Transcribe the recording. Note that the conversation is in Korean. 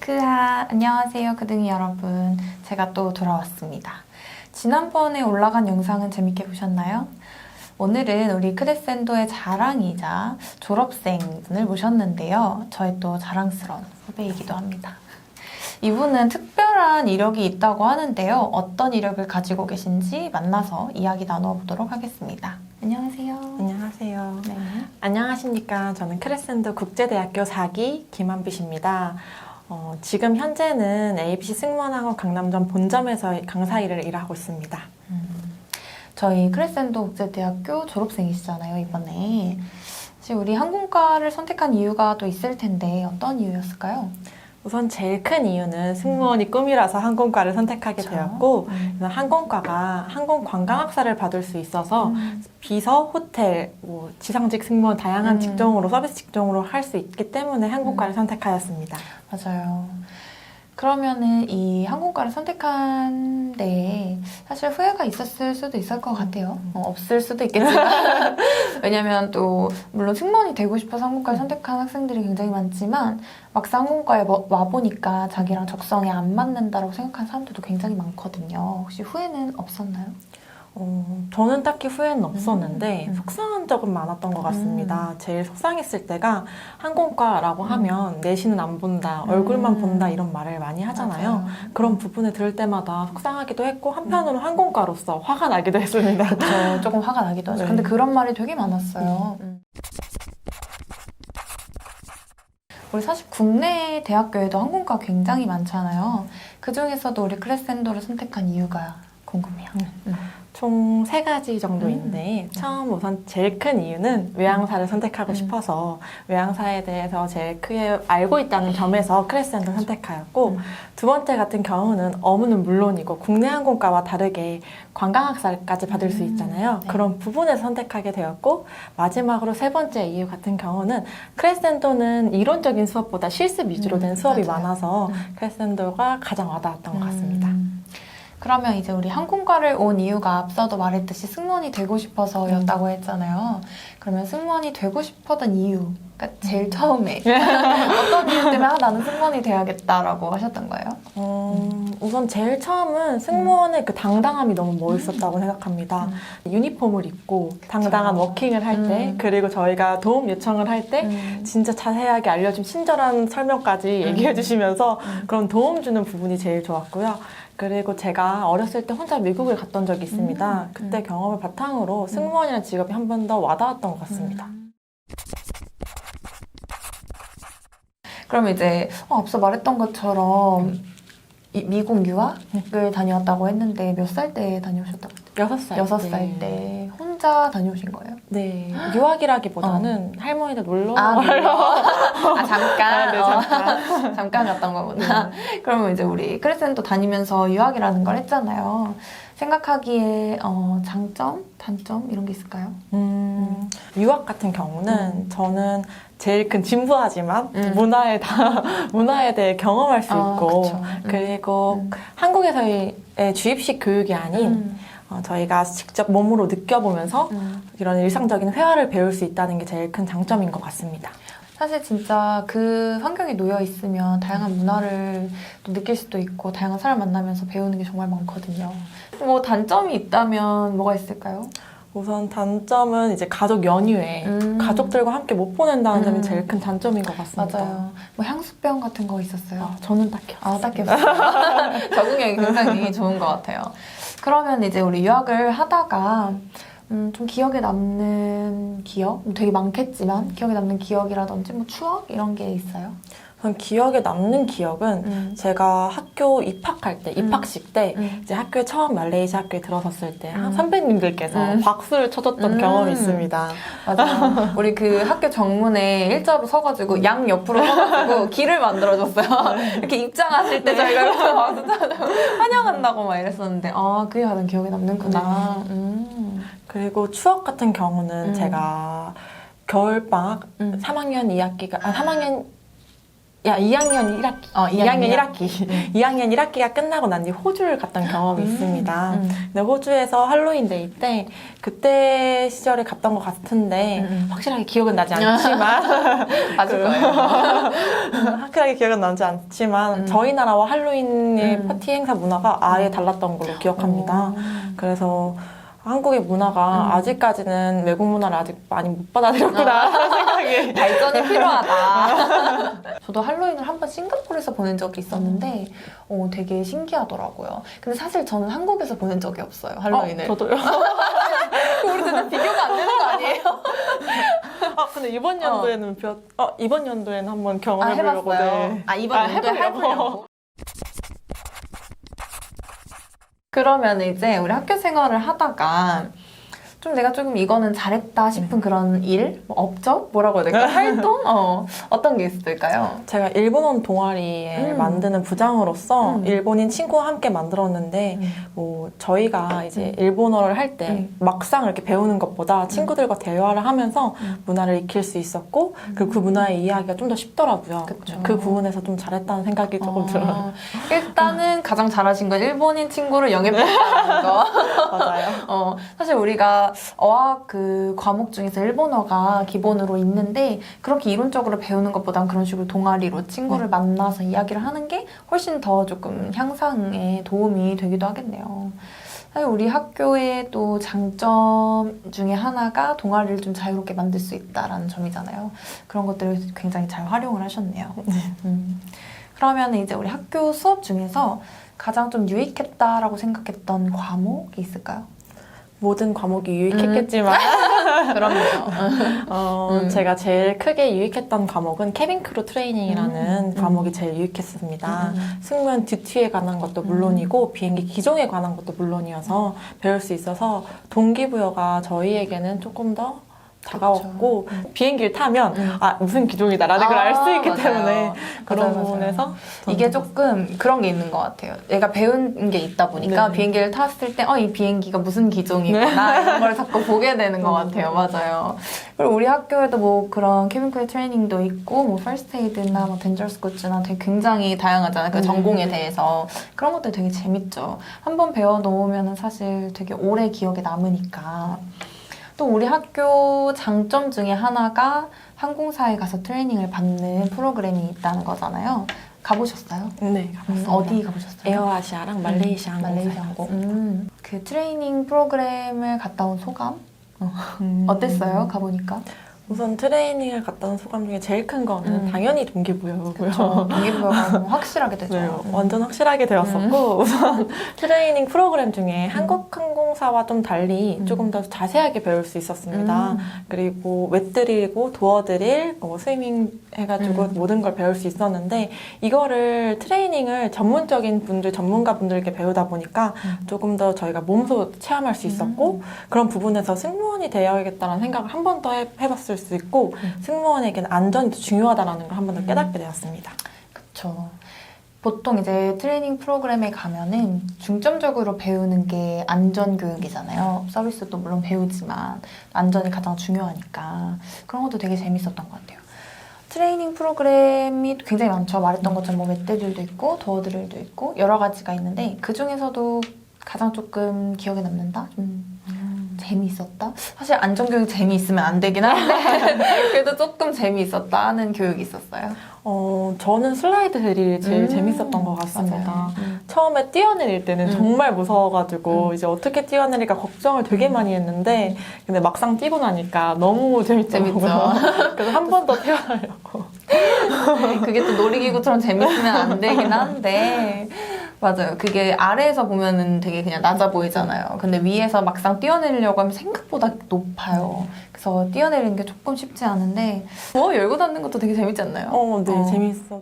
안녕하세요, 그등이 여러분. 제가 또 돌아왔습니다. 지난번에 올라간 영상은 재밌게 보셨나요? 오늘은 우리 크레센도의 자랑이자 졸업생분을 모셨는데요. 저의 또 자랑스러운 후배이기도 합니다. 이분은 특별한 이력이 있다고 하는데요. 어떤 이력을 가지고 계신지 만나서 이야기 나눠보도록 하겠습니다. 안녕하세요. 안녕하세요. 네. 안녕하십니까. 저는 크레센도 국제대학교 4기 김한빛입니다. 지금 현재는 ABC 승무원학원 강남점 본점에서 강사 일을 일하고 있습니다. 저희 크레센도 국제대학교 졸업생이시잖아요, 이번에. 사실 우리 항공과를 선택한 이유가 또 있을 텐데 어떤 이유였을까요? 우선 제일 큰 이유는 승무원이 꿈이라서 항공과를 선택하게 되었고 항공과가 항공관광학사를 받을 수 있어서 비서, 호텔, 지상직 승무원 다양한 직종으로 서비스 직종으로 할 수 있기 때문에 항공과를 선택하였습니다. 맞아요. 그러면은 이 항공과를 선택한 데 사실 후회가 있었을 수도 있을 것 같아요. 없을 수도 있겠지만 왜냐면 또 물론 승무원이 되고 싶어서 항공과를 선택한 학생들이 굉장히 많지만 막상 항공과에 와보니까 자기랑 적성에 안 맞는다라고 생각하는 사람들도 굉장히 많거든요. 혹시 후회는 없었나요? 저는 딱히 후회는 없었는데 속상한 적은 많았던 것 같습니다. 제일 속상했을 때가 항공과라고 하면 내신은 안 본다, 얼굴만 본다 이런 말을 많이 하잖아요. 맞아요. 그런 부분을 들을 때마다 속상하기도 했고 한편으로 항공과로서 화가 나기도 했습니다. 그렇죠. 조금 화가 나기도 하죠. 네. 근데 그런 말이 되게 많았어요. 우리 사실 국내 대학교에도 항공과 굉장히 많잖아요. 그 중에서도 우리 크레센도를 선택한 이유가 궁금해요. 총 3가지 정도인데 처음 우선 제일 큰 이유는 외항사를 선택하고 싶어서 외항사에 대해서 제일 크게 알고 있다는 점에서 크레센도를 선택하였고 두 번째 같은 경우는 업무는 물론이고 국내 항공과와 다르게 관광학사까지 받을 수 있잖아요. 네. 그런 부분에서 선택하게 되었고 마지막으로 세 번째 이유 같은 경우는 크레센도는 이론적인 수업보다 실습 위주로 된 수업이 맞아요. 많아서 크레센도가 가장 와닿았던 것 같습니다. 그러면 이제 우리 항공과를 온 이유가 앞서도 말했듯이 승무원이 되고 싶어서였다고 했잖아요. 그러면 승무원이 되고 싶었던 이유, 그러니까 제일 처음에 어떤 이유 때문에 나는 승무원이 돼야겠다라고 하셨던 거예요? 우선 제일 처음은 승무원의 그 당당함이 너무 멋있었다고 생각합니다. 유니폼을 입고 당당한 워킹을 할 때, 그리고 저희가 도움 요청을 할 때 진짜 자세하게 알려준 친절한 설명까지 얘기해 주시면서 그런 도움 주는 부분이 제일 좋았고요. 그리고 제가 어렸을 때 혼자 미국을 갔던 적이 있습니다. 그때 경험을 바탕으로 승무원이라는 직업이 한 번 더 와닿았던 것 같습니다. 그럼 이제 앞서 말했던 것처럼 미국 유학을 다녀왔다고 했는데 몇 살 때 다녀오셨다고 했죠? 6살. 6살 때 혼자 다녀오신 거예요? 네. 유학이라기보다는 할머니들 놀러 잠깐. 네, 잠깐. 잠깐 갔던 거구나. 그러면 이제 우리 크레센도 다니면서 유학이라는 걸 했잖아요. 생각하기에 장점, 단점 이런 게 있을까요? 유학 같은 경우는 저는 제일 큰 진부하지만 문화에 대해 경험할 수 있고 그쵸. 그리고 한국에서의 주입식 교육이 아닌 저희가 직접 몸으로 느껴보면서 이런 일상적인 회화를 배울 수 있다는 게 제일 큰 장점인 것 같습니다. 사실 진짜 그 환경에 놓여 있으면 다양한 문화를 또 느낄 수도 있고 다양한 사람 만나면서 배우는 게 정말 많거든요. 뭐 단점이 있다면 뭐가 있을까요? 우선 단점은 이제 가족 연휴에 가족들과 함께 못 보낸다는 점이 제일 큰 단점인 것 같습니다. 맞아요. 뭐 향수병 같은 거 있었어요? 저는 딱히 없어요. 딱히 없어요. 적응력이 굉장히 좋은 것 같아요. 그러면 이제 우리 유학을 하다가 좀 기억에 남는 기억? 되게 많겠지만 기억에 남는 기억이라든지 뭐 추억? 이런 게 있어요? 전 기억에 남는 기억은 제가 학교 입학할 때, 입학식 때 이제 학교에 처음 말레이시아 학교에 들어섰을 때 선배님들께서 박수를 쳐줬던 경험이 있습니다. 맞아요. 우리 그 학교 정문에 일자로 서가지고 양 옆으로 서가지고 길을 만들어줬어요. 이렇게 입장하실 때 저희가 이렇게 박수 쳐주고 환영한다고 막 이랬었는데 그게 가장 기억에 남는구나. 그리고 추억 같은 경우는 제가 겨울방학 3학년 2학기가 3학년 2학년 1학기. 2학년 1학기. 음. 2학년 1학기가 끝나고 난 뒤 호주를 갔던 경험이 있습니다. 근데 호주에서 할로윈데이 때 그때 시절에 갔던 것 같은데 확실하게 기억은 나지 않지만 맞을 거예요. 확실하게 기억은 나지 않지만 저희 나라와 할로윈의 파티 행사 문화가 아예 달랐던 걸로 기억합니다. 그래서 한국의 문화가 아직까지는 외국 문화를 아직 많이 못 받아들였구나 생각이. 발전이 필요하다. 저도 할로윈을 한번 싱가포르에서 보낸 적이 있었는데 되게 신기하더라고요. 근데 사실 저는 한국에서 보낸 적이 없어요, 할로윈을. 저도요. 우리 진짜 비교가 안 되는 거 아니에요? 근데 이번 연도에는 이번 연도에는 한번 경험해보려고. 해봤어요. 네. 이번 연도에 해보려고. 그러면 이제 우리 학교 생활을 하다가 좀 내가 조금 이거는 잘했다 싶은 그런 일? 뭐 업적? 뭐라고 해야 될까? 활동? 어떤 게 있을까요? 제가 일본어 동아리에 만드는 부장으로서 일본인 친구와 함께 만들었는데 뭐 저희가 이제 일본어를 할 때 막상 이렇게 배우는 것보다 친구들과 대화를 하면서 문화를 익힐 수 있었고 그리고 그 문화의 이해하기가 좀 더 쉽더라고요. 그쵸. 그 부분에서 좀 잘했다는 생각이 조금 들어요. 일단은 가장 잘하신 건 일본인 친구를 영입했다는 거. 맞아요. 사실 우리가 어학 그 과목 중에서 일본어가 기본으로 있는데 그렇게 이론적으로 배우는 것보단 그런 식으로 동아리로 친구를 만나서 이야기를 하는 게 훨씬 더 조금 향상에 도움이 되기도 하겠네요. 사실 우리 학교의 또 장점 중에 하나가 동아리를 좀 자유롭게 만들 수 있다라는 점이잖아요. 그런 것들을 굉장히 잘 활용을 하셨네요. 그러면 이제 우리 학교 수업 중에서 가장 좀 유익했다라고 생각했던 과목이 있을까요? 모든 과목이 유익했겠지만 그럼요. 제가 제일 크게 유익했던 과목은 캐빈크루 트레이닝이라는 과목이 제일 유익했습니다. 승무원 듀티에 관한 것도 물론이고 비행기 기종에 관한 것도 물론이어서 배울 수 있어서 동기부여가 저희에게는 조금 더 다가왔고 비행기를 타면 무슨 기종이다라는 걸 알 수 있기 맞아요. 때문에 그런 맞아요. 부분에서 이게 조금 그런 게 있는 것 같아요. 얘가 배운 게 있다 보니까 비행기를 탔을 때 이 비행기가 무슨 기종이구나 이런 걸 자꾸 보게 되는 것 같아요. 맞아요. 그리고 우리 학교에도 뭐 그런 캐빈크루 트레이닝도 있고 뭐 퍼스트 에이드나 뭐 덴저스 굿즈나 되게 굉장히 다양하잖아요. 그 전공에 대해서 그런 것들 되게 재밌죠. 한번 배워 놓으면 사실 되게 오래 기억에 남으니까. 또 우리 학교 장점 중에 하나가 항공사에 가서 트레이닝을 받는 프로그램이 있다는 거잖아요. 가보셨어요? 네, 가봤습니다. 어디 가보셨어요? 에어아시아랑 말레이시아 항공. 그 트레이닝 프로그램을 갔다 온 소감? 어땠어요? 가보니까? 우선 트레이닝을 갔다 온 소감 중에 제일 큰 거는 당연히 동기부여고요. 동기부여가 너무 확실하게 되죠. 네, 완전 확실하게 되었었고 우선 트레이닝 프로그램 중에 한국 항공사와 좀 달리 조금 더 자세하게 배울 수 있었습니다. 그리고 웻드릴이고 도어드릴, 스위밍 해가지고 모든 걸 배울 수 있었는데 이거를 트레이닝을 전문가분들께 배우다 보니까 조금 더 저희가 몸소 체험할 수 있었고 그런 부분에서 승무원이 되어야겠다는 생각을 한 번 더 해봤을 수 있고 승무원에게는 안전이 더 중요하다는 걸 한 번 더 깨닫게 되었습니다. 그렇죠. 보통 이제 트레이닝 프로그램에 가면은 중점적으로 배우는 게 안전교육이잖아요. 서비스도 물론 배우지만 안전이 가장 중요하니까 그런 것도 되게 재밌었던 것 같아요. 트레이닝 프로그램이 굉장히 많죠. 말했던 것처럼 뭐 웻드릴도 있고 도어드릴도 있고 여러 가지가 있는데 그 중에서도 가장 조금 기억에 남는다? 재미있었다? 사실 안전교육 재미있으면 안 되긴 한데 그래도 조금 재미있었다 하는 교육이 있었어요. 저는 슬라이드 드릴이 제일 재밌었던 것 같습니다. 맞아요. 처음에 뛰어내릴 때는 정말 무서워가지고 이제 어떻게 뛰어내릴까 걱정을 되게 많이 했는데 근데 막상 뛰고 나니까 너무 재밌더라고요. 그래서 한 번 더 뛰어내려고. 그게 또 놀이기구처럼 재밌으면 안 되긴 한데 맞아요. 그게 아래에서 보면은 되게 그냥 낮아 보이잖아요. 근데 위에서 막상 뛰어내리려고 하면 생각보다 높아요. 그래서 뛰어내리는 게 조금 쉽지 않은데 열고 닫는 것도 되게 재밌지 않나요? 네, 재밌었지만